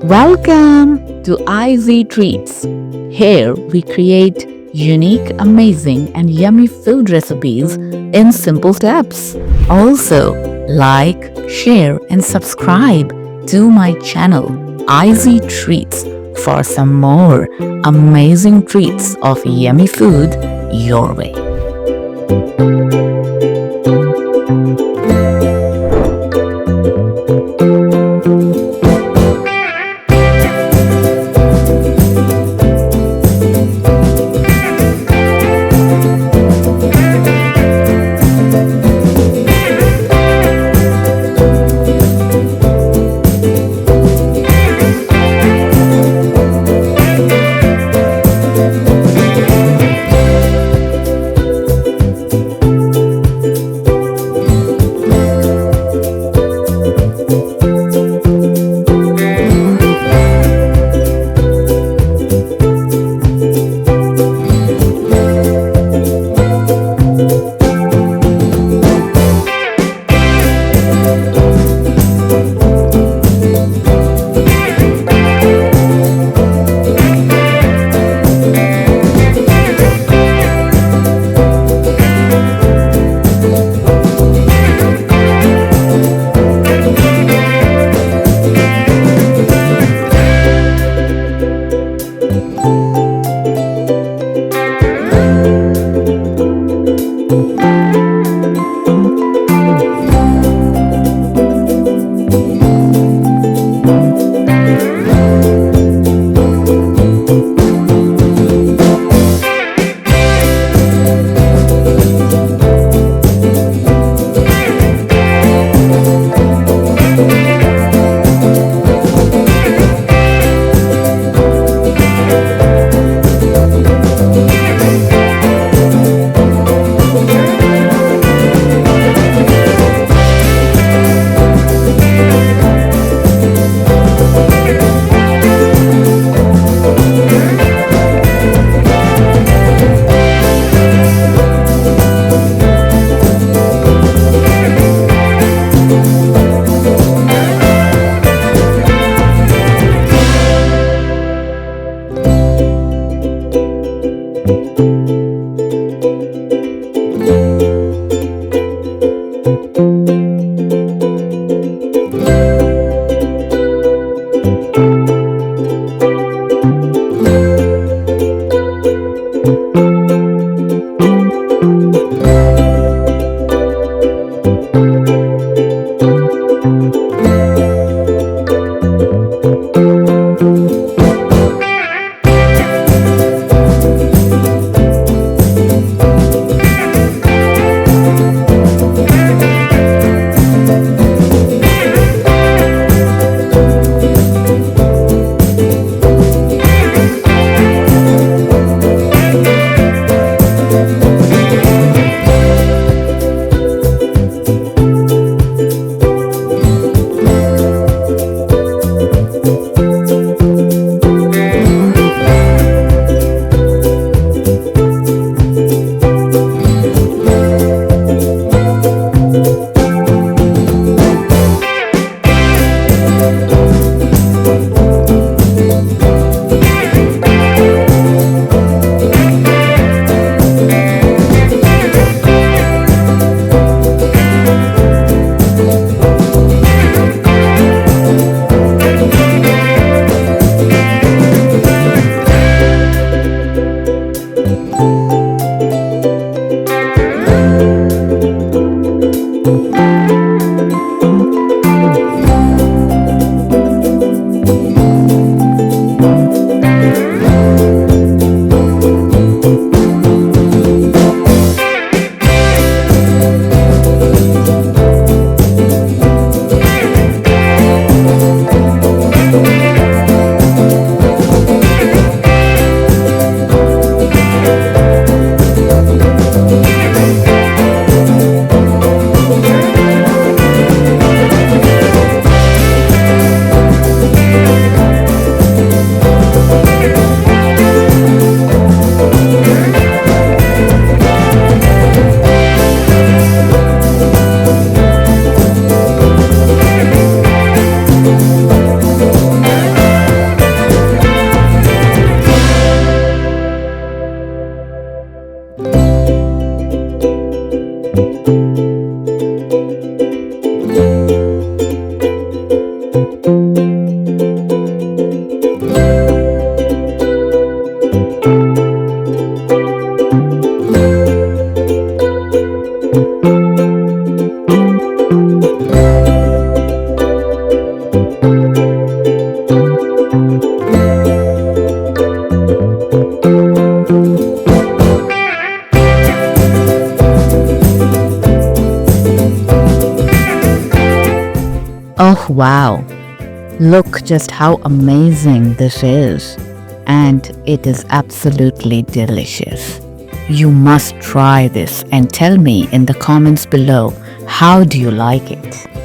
Welcome to Izzy Treats. Here we create unique, amazing, and yummy food recipes in simple steps. Also, like, share, and subscribe to my channel, Izzy Treats, for some more amazing treats of yummy food your way. Wow, look just how amazing this is. And it is absolutely delicious. You must try this and tell me in the comments below how do you like it.